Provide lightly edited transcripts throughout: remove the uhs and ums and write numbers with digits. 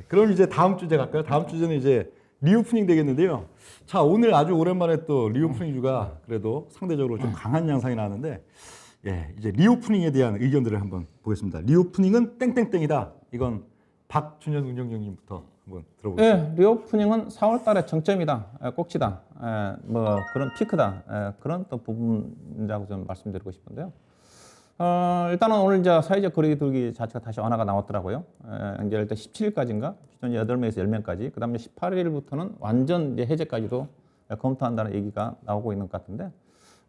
그럼 이제 다음 주제 갈까요? 다음 주제는 이제 리오프닝 되겠는데요. 자, 오늘 아주 오랜만에 또 리오프닝주가 그래도 상대적으로 좀 강한 양상이 나왔는데, 예, 이제 리오프닝에 대한 의견들을 한번 보겠습니다. 리오프닝은 땡땡땡이다. 이건 박준현 운영위원님부터 한번 들어보겠습니다. 예, 리오프닝은 4월 달에 정점이다, 꼭지다, 뭐 그런 피크다, 그런 또 부분이라고 좀 말씀드리고 싶은데요. 일단은 오늘 이제 사회적 거리두기 자체가 다시 완화가 나왔더라고요. 이제 일단 17일까지인가, 기존 8명에서 10명까지, 그 다음에 18일부터는 완전 이제 해제까지도 검토한다는 얘기가 나오고 있는 것 같은데,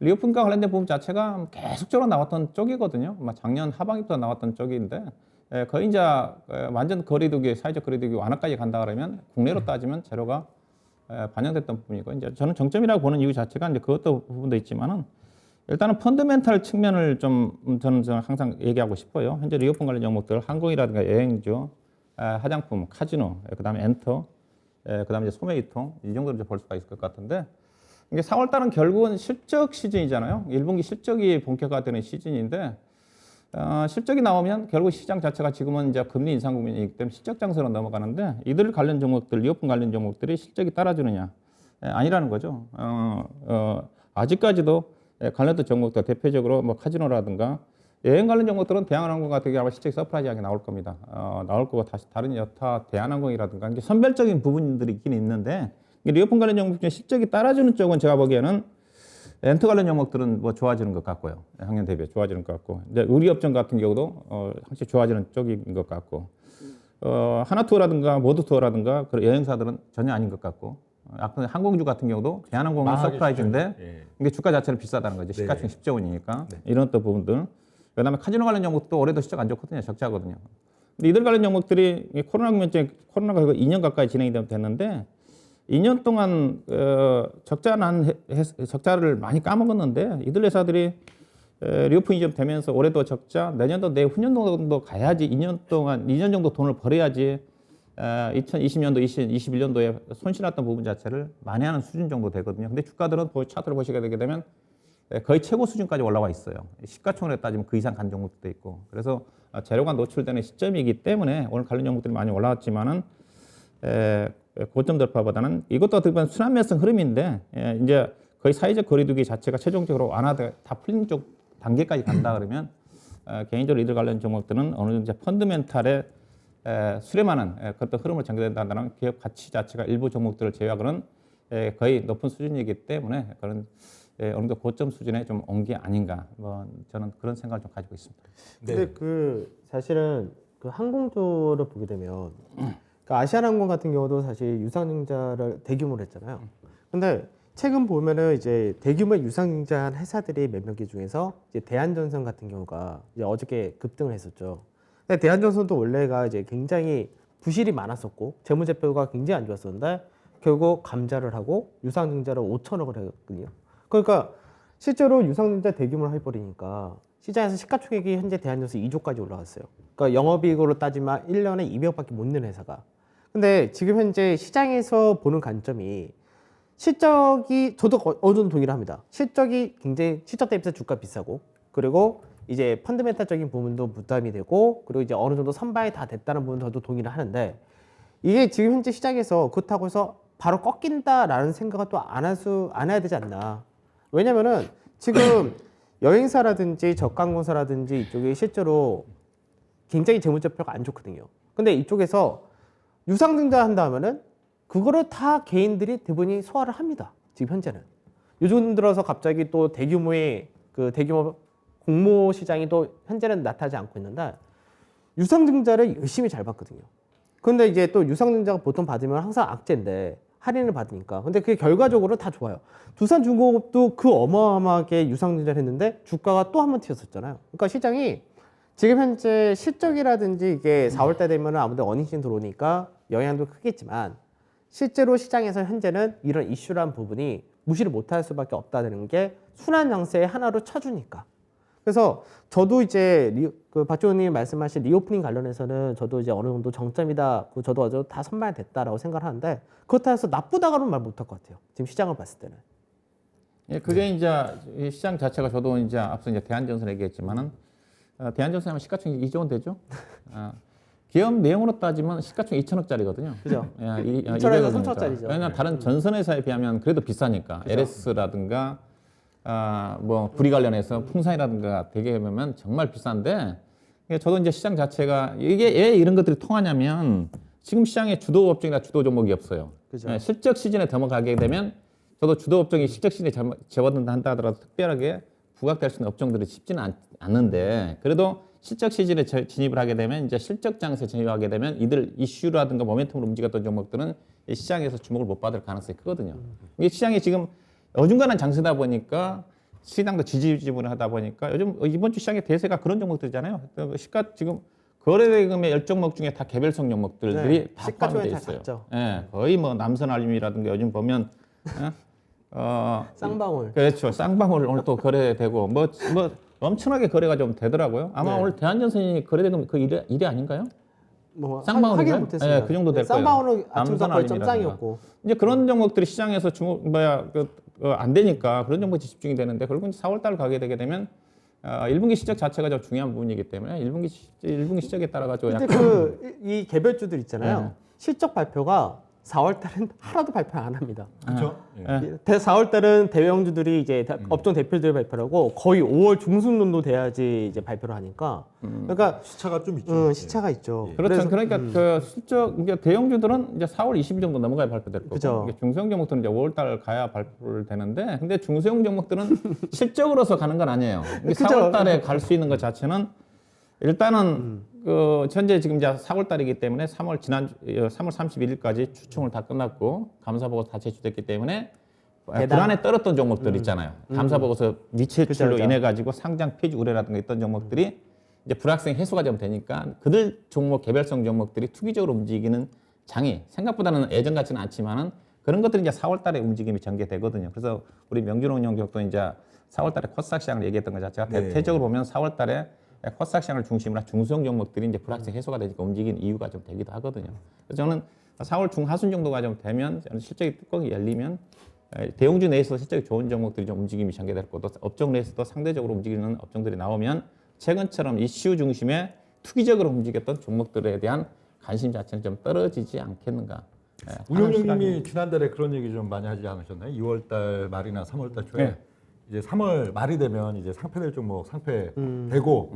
리오프닝과 관련된 부분 자체가 계속적으로 나왔던 쪽이거든요. 작년 하반기부터 나왔던 쪽인데, 거의 이제 완전 거리두기, 사회적 거리두기 완화까지 간다 그러면 국내로 따지면 재료가 반영됐던 부분이고, 이제 저는 정점이라고 보는 이유 자체가 이제 그것도 부분도 있지만은 일단은 펀더멘탈 측면을 좀 저는 항상 얘기하고 싶어요. 현재 리오프닝 관련 종목들, 항공이라든가 여행주, 화장품, 카지노, 그다음에 엔터, 그다음에 이제 소매유통 이 정도로 볼 수가 있을 것 같은데, 이게 4월 달은 결국은 실적 시즌이잖아요. 1분기 실적이 본격화되는 시즌인데. 실적이 나오면 결국 시장 자체가 지금은 이제 금리 인상 국면이기 때문에 실적 장세로 넘어가는데, 이들 관련 종목들, 리오프닝 관련 종목들이 실적이 따라주느냐? 아니라는 거죠. 아직까지도 관련된 종목들, 대표적으로 뭐 카지노라든가 여행 관련 종목들은 대한항공 같은 경우 아마 실적이 서프라이즈하게 나올 겁니다. 나올 거고, 다시 다른 여타 대한항공이라든가 이게 선별적인 부분들이 있긴 있는데, 리오프닝 관련 종목 중에 실적이 따라주는 쪽은 제가 보기에는 엔터 관련 종목들은 뭐 좋아지는 것 같고요. 학년 대비 좋아지는 것 같고, 이제 의류업종 같은 경우도 확실히 좋아지는 쪽인 것 같고, 하나투어라든가 모두투어라든가 그런 여행사들은 전혀 아닌 것 같고, 아까 항공주 같은 경우도 대한항공은 서프라이즈인데 예. 이게 주가 자체는 비싸다는 거죠. 시가총액 네. 10조 원이니까. 네. 이런 또 부분들. 그다음에 카지노 관련 종목도 올해도 실적 안 좋거든요. 적자거든요. 근데 이들 관련 종목들이 코로나 국면증, 코로나가 2년 가까이 진행이 됐는데 2년 동안 적자를 많이 까먹었는데, 이들 회사들이 리오프닝이 좀 되면서 올해도 적자, 내년도 내후년도 정도 가야지 2년 동안 2년 정도 돈을 벌어야지 2020년도, 2021년도에 손실났던 부분 자체를 만회하는 수준 정도 되거든요. 근데 주가들은 차트를 보시게 되게 되면 거의 최고 수준까지 올라와 있어요. 시가총액에 따지면 그 이상 간 종목도 있고, 그래서 재료가 노출되는 시점이기 때문에 오늘 관련 종목들이 많이 올라왔지만은 고점 돌파보다는 이것도 어떻게 보면 순환매성 흐름인데, 이제 거의 사회적 거리두기 자체가 최종적으로 완화돼 다 풀린 쪽 단계까지 간다 그러면 개인적으로 이들 관련 종목들은 어느 정도 이제 펀드멘탈에 수렴하는 그런 흐름을 전개된다는 기업 가치 자체가 일부 종목들을 제외하고는 거의 높은 수준이기 때문에 그런 어느 정도 고점 수준에 좀 온 게 아닌가, 뭐 저는 그런 생각을 좀 가지고 있습니다. 근데 그 사실은 그 항공주를 보게 되면 그 아시아나항공 같은 경우도 사실 유상증자를 대규모로 했잖아요. 근데 최근 보면은 이제 대규모 유상증자한 회사들이 몇몇 개 중에서 이제 대한전선 같은 경우가 이제 어저께 급등을 했었죠. 근데 대한전선도 원래가 이제 굉장히 부실이 많았었고 재무제표가 굉장히 안 좋았었는데 결국 감자를 하고 유상증자를 5천억을 했거든요. 그러니까 실제로 유상증자 대규모로 해버리니까 시장에서 시가총액이 현재 대한전선 2조까지 올라갔어요. 그러니까 영업이익으로 따지면 1년에 200억밖에 못 내는 회사가. 근데 지금 현재 시장에서 보는 관점이 실적이, 저도 어느 정도 동의를 합니다. 실적이 굉장히, 실적 대비해서 주가 비싸고, 그리고 이제 펀드멘탈적인 부분도 부담이 되고, 그리고 이제 어느 정도 선반이 다 됐다는 부분도 저도 동의를 하는데, 이게 지금 현재 시장에서 그렇다고 해서 바로 꺾인다라는 생각은 또 안 해야 되지 않나. 왜냐면은 지금 여행사라든지 저가항공사라든지 이쪽이 실제로 굉장히 재무제표가 안 좋거든요. 근데 이쪽에서 유상증자 한다 하면은 그거를 다 개인들이 대부분이 소화를 합니다. 지금 현재는. 요즘 들어서 갑자기 또 대규모의 그 대규모 공모 시장이 또 현재는 나타나지 않고 있는데, 유상증자를 열심히 잘 받거든요. 근데 이제 또 유상증자가 보통 받으면 항상 악재인데 할인을 받으니까. 근데 그게 결과적으로 다 좋아요. 두산중공업도 그 어마어마하게 유상증자를 했는데 주가가 또 한 번 튀었었잖아요. 그러니까 시장이 지금 현재 실적이라든지 이게 4월달 되면 아무래도 어닝신 들어오니까 영향도 크겠지만, 실제로 시장에서 현재는 이런 이슈란 부분이 무시를 못할 수밖에 없다는 게 순환 양세의 하나로 쳐주니까. 그래서 저도 이제 그 박지원님이 말씀하신 리오프닝 관련해서는 저도 이제 어느 정도 정점이다, 저도 아주 다 선반됐다라고 생각을 하는데, 그렇다 해서 나쁘다고는 말 못할 것 같아요. 지금 시장을 봤을 때는. 예, 그게 이제 이 시장 자체가, 저도 이제 앞서 이제 대한전선 얘기했지만은 대한전선 하면 시가총액 2조 원 되죠. 기업 내용으로 따지면 시가총 2천억짜리거든요. 그죠? 예, 2천에서 3천짜리죠. 왜냐하면 다른 전선 회사에 비하면 그래도 비싸니까. LS라든가 뭐 구리 관련해서 풍산이라든가 되게 보면 정말 비싼데 저도 이제 시장 자체가 이게 왜 이런 것들이 통하냐면 지금 시장에 주도 업종이나 주도 종목이 없어요. 그죠. 예, 실적 시즌에 넘어가게 되면 저도 주도 업종이 실적 시즌에 접어든다 하더라도 특별하게 부각될 수 있는 업종들이 쉽지는 않는데 그래도 실적 시즌에 진입을 하게 되면 이제 실적 장세에 진입하게 되면 이들 이슈라든가 모멘텀으로 움직였던 종목들은 이 시장에서 주목을 못 받을 가능성이 크거든요. 이게 시장이 지금 어중간한 장세다 보니까 시장도 지지부진하다 보니까 요즘 이번 주 시장의 대세가 그런 종목들이잖아요. 시가 지금 거래대금의 10종목 중에 다 개별성 종목들이 네, 다 시가총액 포함되어 다 있어요. 작죠. 예, 거의 뭐 남선알림이라든가 요즘 보면 쌍방울. 그렇죠. 쌍방울 오늘 또 거래되고 뭐 엄청나게 거래가 좀 되더라고요. 아마 네. 오늘 대한전선이 거래대금 그 일이 아닌가요? 뭐 쌍방울인가요? 확인 못했습니다. 네, 그 정도 될 쌍방울은 거예요. 아침부터 거의 점장이었고. 이제 그런 종목들이 시장에서 안 되니까 그런 종목이 집중이 되는데 결국 4월달 가게 되게 되면 1분기 실적 자체가 좀 중요한 부분이기 때문에 1분기 실적에 따라 가지고 근데 약간 이 개별주들 있잖아요. 네. 실적 발표가 4월 달은 하나도 발표 안 합니다. 그렇죠. 예. 4월 달은 대형주들이 이제 업종 대표들이 발표를 하고 거의 5월 중순 정도 돼야지 이제 발표를 하니까 그러니까 시차가 좀 있죠. 시차가 있죠. 그렇죠. 그러니까 그 실적 이제 대형주들은 이제 4월 20일 정도 넘어가야 발표될 거고 그죠. 이게 중소형 종목들은 이제 5월달 가야 발표를 되는데 근데 중소형 종목들은 실적으로서 가는 건 아니에요. 이게 그죠. 4월달에 갈 수 있는 것 자체는 일단은 그 현재 지금 이제 4월달이기 때문에 3월 31일까지 추총을 다 끝났고 감사보고서 다 제출됐기 때문에 불안에 떨었던 종목들 있잖아요. 감사보고서 미채출로 그죠. 인해 가지고 상장 폐지 우려라든가 있던 종목들이 이제 불확실성 해소가 좀 되니까 그들 종목 개별성 종목들이 투기적으로 움직이는 장이 생각보다는 예전 같지는 않지만은 그런 것들이 이제 4월달에 움직임이 전개되거든요. 그래서 우리 명준홍 연구원도 이제 4월달에 코스닥 시장을 얘기했던 것 자체가 네. 대체적으로 보면 4월달에 코스닥 시장을 중심으로 한 중소형 종목들이 이제 불확실성 해소가 되니까 움직이는 이유가 좀 되기도 하거든요. 그래서 저는 4월 중하순 정도가 좀 되면 실적이 뚜껑이 열리면 대형주 내에서 실적이 좋은 종목들이 좀 움직임이 전개될 거고 또 업종 내에서도 상대적으로 움직이는 업종들이 나오면 최근처럼 이슈 중심의 투기적으로 움직였던 종목들에 대한 관심 자체는 좀 떨어지지 않겠는가. 운영님이 지난달에 그런 얘기 좀 많이 하지 않으셨나요? 2월달 말이나 3월달 초에 네. 이제 3월 말이 되면 이제 상패될 종목 상패되고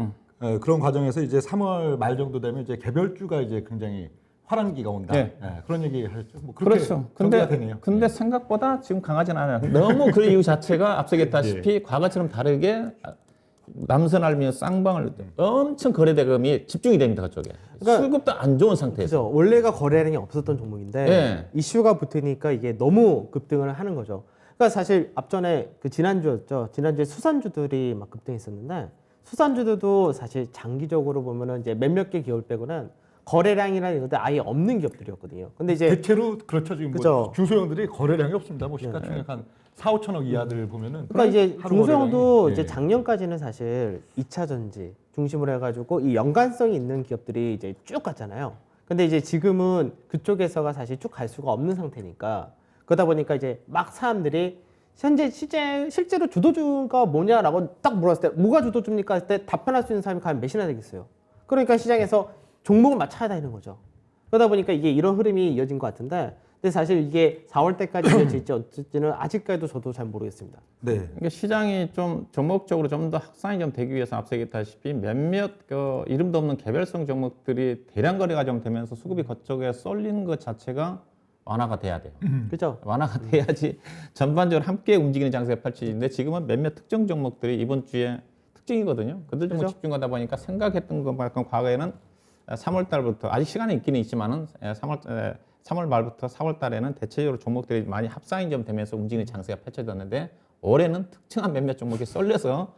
그런 과정에서 이제 3월 말 정도 되면 이제 개별주가 이제 굉장히 화랑기가 온다. 네. 그런 얘기 하셨죠. 뭐 그렇게 그렇죠. 전개가 되네요. 근데 생각보다 지금 강하진 않아요. 너무 그 이유 자체가 앞서 얘기했다시피 과거처럼 다르게 남선 알미늄 쌍방울 엄청 거래대금이 집중이 됩니다. 그쪽에. 그러니까 수급도 안 좋은 상태에서. 그죠. 원래가 거래량이 없었던 종목인데 네. 이슈가 붙으니까 이게 너무 급등을 하는 거죠. 그러니까 사실 앞전에 그 지난주였죠. 지난주에 수산주들이 막 급등했었는데 수산주들도 사실 장기적으로 보면은 이제 몇몇 개 기업 빼고는 거래량이라는 것들 아예 없는 기업들이었거든요. 근데 이제 대체로 그렇죠. 지금 그죠. 뭐 중소형들이 거래량이 없습니다. 뭐 시가총액 한 4, 5천억 이하들 보면은 그러니까 이제 하루 중소형도 거래량이, 이제 예. 작년까지는 사실 2차 전지 중심으로 해가지고 이 연관성이 있는 기업들이 이제 쭉 갔잖아요. 근데 이제 지금은 그쪽에서가 사실 쭉 갈 수가 없는 상태니까 그러다 보니까 이제 막 사람들이 현재 실제로 주도주가 뭐냐라고 딱 물었을 때 뭐가 주도주입니까? 했을 때 답변할 수 있는 사람이 과연 몇이나 되겠어요. 그러니까 시장에서 종목을 막 찾아다니는 거죠. 그러다 보니까 이게 이런 흐름이 이어진 것 같은데 근데 사실 이게 4월 때까지 이어질지 어쩔지는 아직까지도 저도 잘 모르겠습니다. 네. 그러니까 시장이 좀 종목적으로 좀 더 확산이 좀 되기 위해서 앞서 얘기했다시피 몇몇 그 이름도 없는 개별성 종목들이 대량 거래가 좀 되면서 수급이 그쪽에 쏠리는 것 자체가 완화가 돼야 돼요. 그죠? 완화가 돼야지 전반적으로 함께 움직이는 장세가 펼쳐지는데 지금은 몇몇 특정 종목들이 이번 주에 특징이거든요. 그들 좀 그죠? 집중하다 보니까 생각했던 것만큼 과거에는 3월 달부터 아직 시간이 있기는 있지만은 3월 말부터 4월 달에는 대체적으로 종목들이 많이 합상이 좀 되면서 움직이는 장세가 펼쳐졌는데 올해는 특정한 몇몇 종목이 쏠려서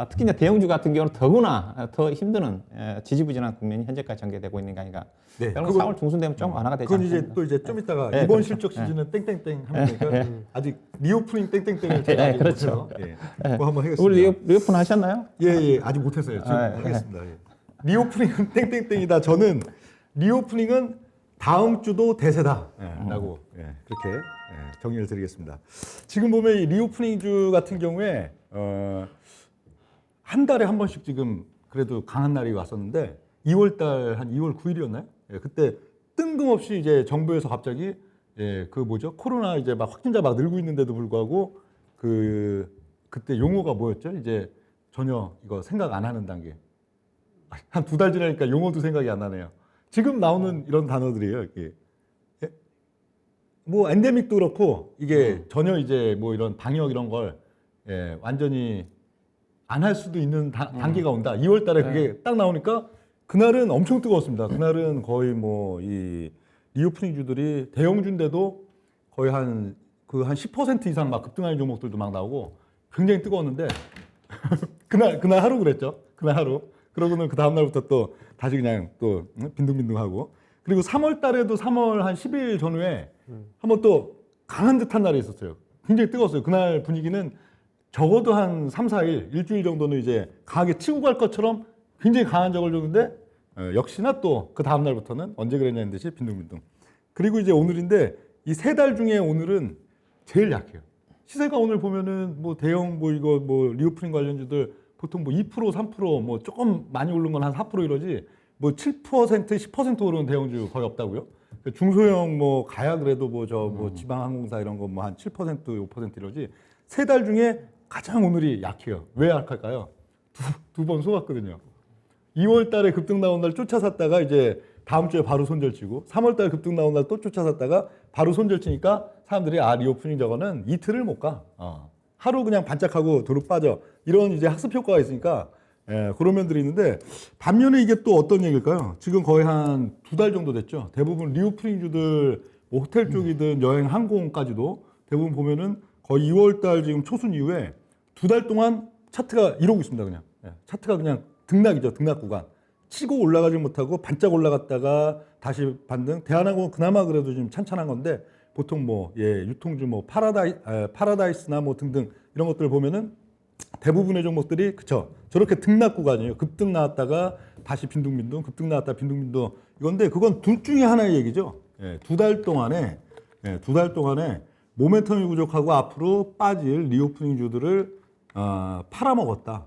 특히 이제 대형주 같은 경우는 더구나 더 힘드는 지지부진한 국면이 현재까지 전개되고 있는 게 아닌가. 네. 그럼 4월 중순 되면 좀 완화가 되지 그건 않습니까? 이제 또 이제 좀 이따가 네, 이번 그렇죠. 실적 시즌은 땡땡땡 하면 되니까 아직 리오프닝 땡땡땡을 제가 아직 그렇죠. 못해서 그거 한번 하겠습니다. 우리 리오픈 하셨나요? 예, 아직 못했어요. 지금 하겠습니다. 예. 리오프닝은 땡땡땡이다. 저는 리오프닝은 다음 주도 대세다라고 그렇게 정의를 드리겠습니다. 지금 보면 이 리오프닝주 같은 경우에 한 달에 한 번씩 지금 그래도 강한 날이 왔었는데 2월달 한 2월 9일이었나요? 예, 그때 뜬금없이 이제 정부에서 갑자기 예, 그 뭐죠? 코로나 이제 막 확진자 막 늘고 있는데도 불구하고 그때 용어가 뭐였죠? 이제 전혀 이거 생각 안 하는 단계. 한 2달 지나니까 용어도 생각이 안 나네요. 지금 나오는 이런 단어들이에요. 이게. 예? 뭐 엔데믹도 그렇고 이게 전혀 이제 뭐 이런 방역 이런 걸 예, 완전히 안 할 수도 있는 단계가 온다. 2월 달에 그게 딱 나오니까 그날은 엄청 뜨거웠습니다. 그날은 거의 뭐 이 리오프닝 주들이 대형주인데도 거의 한 10% 이상 막 급등하는 종목들도 막 나오고 굉장히 뜨거웠는데 그날 하루 그랬죠. 그날 하루. 그러고는 그 다음 날부터 또 다시 그냥 또 빈둥빈둥하고 그리고 3월 달에도 3월 한 10일 전후에 한번 또 강한 듯한 날이 있었어요. 굉장히 뜨거웠어요. 그날 분위기는 적어도 한 3, 4일, 일주일 정도는 이제 강하게 치고 갈 것처럼 굉장히 강한 적을 줬는데 역시나 또 그 다음 날부터는 언제 그랬냐는 듯이 빈둥빈둥. 그리고 이제 오늘인데 이 3달 중에 오늘은 제일 약해요. 시세가 오늘 보면은 뭐 대형 뭐 이거 뭐 리오프닝 관련주들 보통 뭐 2%, 3% 뭐 조금 많이 오른 건 한 4% 이러지 뭐 7%, 10% 오르는 대형주 거의 없다고요. 중소형 뭐 가야 그래도 뭐 저 뭐 지방항공사 이런 거 뭐 한 7%, 5% 이러지 3달 중에 가장 오늘이 약해요. 왜 약할까요? 두 번 속았거든요. 2월 달에 급등 나온 날 쫓아 샀다가 이제 다음 주에 바로 손절치고 3월 달 급등 나온 날 또 쫓아 샀다가 바로 손절치니까 사람들이 리오프닝 저거는 이틀을 못 가. 하루 그냥 반짝하고 도로 빠져. 이런 이제 학습 효과가 있으니까 예, 그런 면들이 있는데 반면에 이게 또 어떤 얘기일까요? 지금 거의 한 2달 정도 됐죠. 대부분 리오프닝주들 뭐 호텔 쪽이든 여행 항공까지도 대부분 보면은 거의 2월 달 지금 초순 이후에 2달 동안 차트가 이러고 있습니다. 그냥 예, 차트가 그냥 등락이죠. 등락 구간. 치고 올라가지 못하고 반짝 올라갔다가 다시 반등. 대한항공은 그나마 그래도 좀 찬찬한 건데 보통 뭐 예, 유통주 뭐 파라다이스나 뭐 등등 이런 것들 보면은 대부분의 종목들이 그쵸 저렇게 등락 구간이에요. 급등 나왔다가 다시 빈둥빈둥 급등 나왔다 빈둥빈둥 이건데 그건 둘 중에 하나의 얘기죠. 예, 2달 동안에 2달 동안에 모멘텀이 부족하고 앞으로 빠질 리오프닝 주들을 팔아먹었다.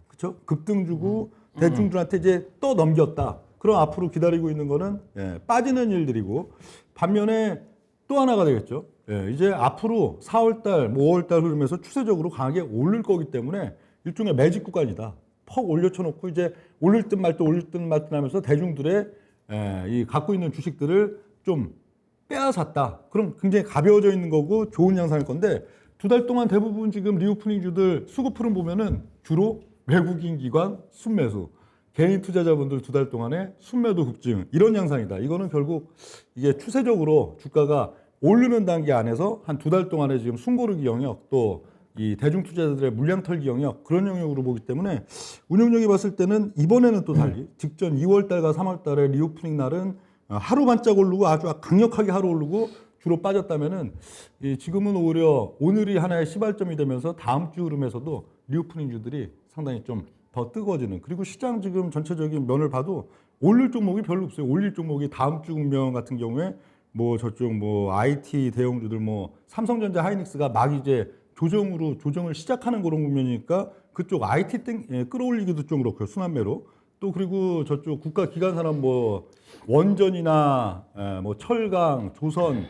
그쵸 급등 주고 대중들한테 이제 또 넘겼다. 그럼 앞으로 기다리고 있는 거는 예, 빠지는 일들이고 반면에 또 하나가 되겠죠. 예, 이제 앞으로 4월달, 5월달 흐름에서 추세적으로 강하게 오를 거기 때문에 일종의 매직 구간이다. 퍽 올려쳐놓고 이제 올릴 듯 말 듯 올릴 듯 말 듯 하면서 대중들의 이 갖고 있는 주식들을 좀 빼앗았다. 그럼 굉장히 가벼워져 있는 거고 좋은 양상일 건데 2달 동안 대부분 지금 리오프닝 주들 수급 흐름 보면은 주로 외국인 기관 순매수, 개인 투자자분들 2달 동안에 순매도 급증 이런 양상이다. 이거는 결국 이게 추세적으로 주가가 오르는 단계 안에서 한 2달 동안에 지금 숨고르기 영역 또 이 대중 투자자들의 물량 털기 영역 그런 영역으로 보기 때문에 운영력이 봤을 때는 이번에는 또 달리 직전 2월 달과 3월 달에 리오프닝 날은 하루 반짝 오르고 아주 강력하게 하루 오르고 주로 빠졌다면은 지금은 오히려 오늘이 하나의 시발점이 되면서 다음 주 흐름에서도 리오프닝 주들이 상당히 좀 더 뜨거워지는 그리고 시장 지금 전체적인 면을 봐도 올릴 종목이 별로 없어요. 올릴 종목이 다음 주 국면 같은 경우에 뭐 저쪽 뭐 IT 대형주들 뭐 삼성전자 하이닉스가 막 이제 조정을 시작하는 그런 국면이니까 그쪽 IT 끌어올리기도 좀 그렇고요. 순환매로. 또 그리고 저쪽 국가 기관 산업 뭐 원전이나 뭐 철강, 조선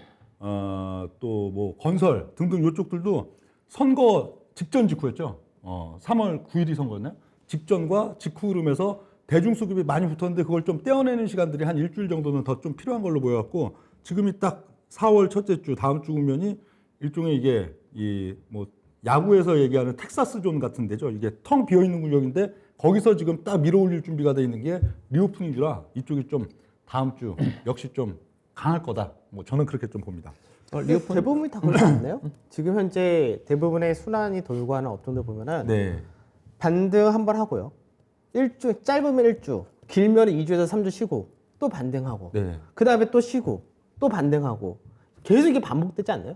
또 뭐 건설 등등 요쪽들도 선거 직전 직후였죠. 3월 9일이 선거였나요? 직전과 직후 흐름에서 대중 수급이 많이 붙었는데 그걸 좀 떼어내는 시간들이 한 일주일 정도는 더 좀 필요한 걸로 보여갖고 지금이 딱 4월 첫째 주 다음 주 국면이 일종의 이게 이 뭐 야구에서 얘기하는 텍사스 존 같은 데죠. 이게 텅 비어 있는 구역인데 거기서 지금 딱 밀어 올릴 준비가 돼 있는 게 리오프닝주라 이쪽이 좀 다음 주 역시 좀 강할 거다. 뭐 저는 그렇게 좀 봅니다. 대부분이 다 그렇지 않나요? 지금 현재 대부분의 순환이 돌고 하는 업종들 보면은 네. 반등 한 번 하고요. 짧으면 1주, 길면 2주에서 3주 쉬고 또 반등하고 네. 그 다음에 또 쉬고 또 반등하고 계속 이게 반복되지 않나요?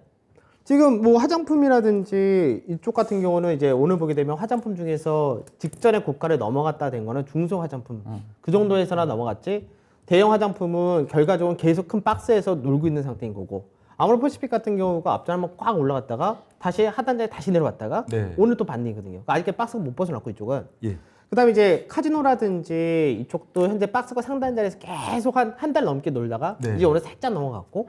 지금 뭐 화장품이라든지 이쪽 같은 경우는 이제 오늘 보게 되면 화장품 중에서 직전에 고가를 넘어갔다 된 거는 중소 화장품 그 정도에서나 넘어갔지 대형 화장품은 결과적으로 계속 큰 박스에서 놀고 있는 상태인 거고 아모레퍼시픽 같은 경우가 앞전 한번 꽉 올라갔다가 다시 하단자에 다시 내려왔다가 네. 오늘 또 반등이거든요. 그러니까 아직 박스가 못 벗어났고 이쪽은 예. 그다음에 이제 카지노라든지 이쪽도 현재 박스권 상단 자리에서 계속 한 달 넘게 놀다가 네. 이제 오늘 살짝 넘어갔고,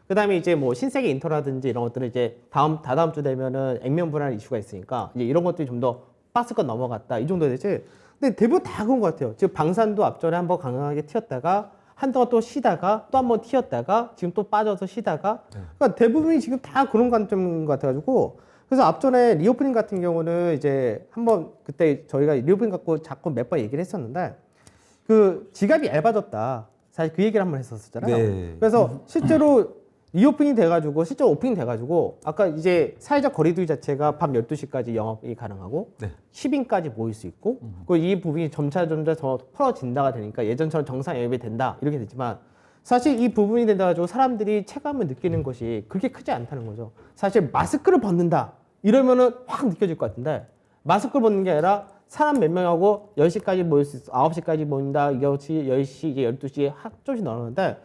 그다음에 이제 뭐 신세계 인터라든지 이런 것들은 이제 다다음 주 되면은 액면 불안 이슈가 있으니까 이제 이런 것들이 좀 더 박스권 넘어갔다 이 정도 되지. 근데 대부분 다 그런 것 같아요. 지금 방산도 앞전에 한번 강하게 튀었다가 한동안 또 쉬다가 또 한번 튀었다가 지금 또 빠져서 쉬다가, 그러니까 대부분이 지금 다 그런 관점인 것 같아가지고. 그래서 앞전에 리오프닝 같은 경우는 이제 한번 그때 저희가 리오프닝 갖고 자꾸 몇 번 얘기를 했었는데, 그 지갑이 얇아졌다, 사실 그 얘기를 한번 했었잖아요. 네. 그래서 실제로 리오프닝 돼가지고 실제로 오프닝 돼가지고 아까 이제 사회적 거리두기 자체가 밤 12시까지 영업이 가능하고 네. 10인까지 모일 수 있고, 그리고 이 부분이 점차 더 풀어진다가 되니까 예전처럼 정상 영업이 된다 이렇게 되지만, 사실 이 부분이 된다 가지고 사람들이 체감을 느끼는 것이 그렇게 크지 않다는 거죠. 사실 마스크를 벗는다 이러면은 확 느껴질 것 같은데, 마스크를 벗는 게 아니라 사람 몇 명하고 10시까지 모일 수 있어, 9시까지 모인다, 10시, 이제 12시에 조금씩 나오는데,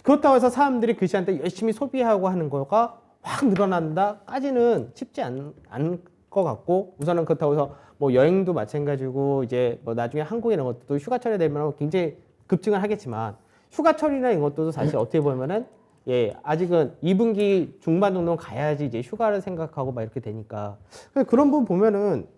그렇다고 해서 사람들이 그 시간대 열심히 소비하고 하는 거가 확 늘어난다까지는 쉽지 않을 것 같고, 우선은 그렇다고 해서 뭐 여행도 마찬가지고 이제 뭐 나중에 한국에 이런 것도 휴가철이 되면 굉장히 급증을 하겠지만, 휴가철이나 이런 것도 사실 어떻게 보면은 아직은 2분기 중반 정도 가야지 이제 휴가를 생각하고 막 이렇게 되니까, 그런 부분 보면은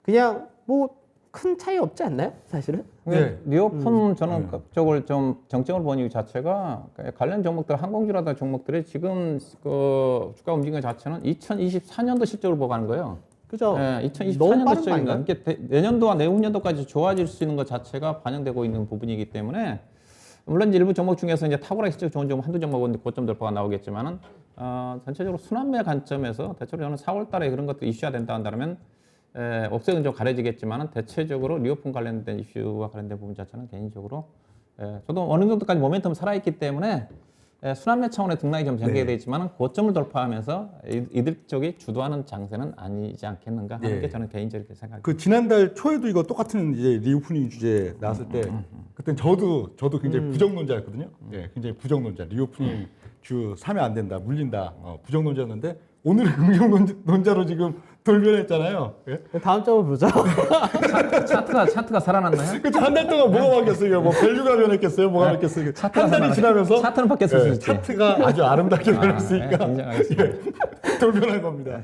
그냥 뭐 큰 차이 없지 않나요, 사실은? 네. 리오폰 저는 그쪽을 좀 정책을 본 이유 자체가 관련 종목들, 항공주라든 종목들이 지금 그 주가 움직임 자체는 2024년도 실적을 보고 하는 거예요. 그죠? 네, 너무 2024년도 빠른 거 실적입니다. 아닌가요? 이게 내년도와 내후년도까지 좋아질 수 있는 것 자체가 반영되고 있는 부분이기 때문에, 물론 이제 일부 종목 중에서 이제 탁월하게 실적 좋은 종목 한두 종목은 고점 돌파가 나오겠지만은, 전체적으로 순환매 관점에서 대체로 저는 4월달에 그런 것도 이슈화 된다 한다면 옥색은 좀 가려지겠지만은, 대체적으로 리오폰 관련된 이슈와 관련된 부분 자체는 개인적으로 저도 어느 정도까지 모멘텀 살아있기 때문에 순환매 차원의 등락이 좀 전개되어 네. 있지만은 고점을 돌파하면서 이들 쪽이 주도하는 장세는 아니지 않겠는가 하는 네. 게 저는 개인적으로 생각합니다. 그 지난달 초에도 이거 똑같은 이제 리오프닝 주제 나왔을 때, 그때 저도 굉장히 부정론자였거든요. 예, 굉장히 부정론자. 리오프닝 주 사면 안 된다, 물린다, 부정론자였는데 오늘은 긍정론자로 지금 돌변했잖아요. 예? 다음 점을 보자. 차트가 살아났나요? 그렇죠. 한 달 동안 뭐가 바뀌었어요? 뭐 밸류가 변했겠어요? 뭐가 바뀌었어요? 한 달이 지나면서 차트는 바뀌었을 수 있지. 차트가 아주 아름답게 변했으니까 인정하겠습니다. 돌변한 겁니다.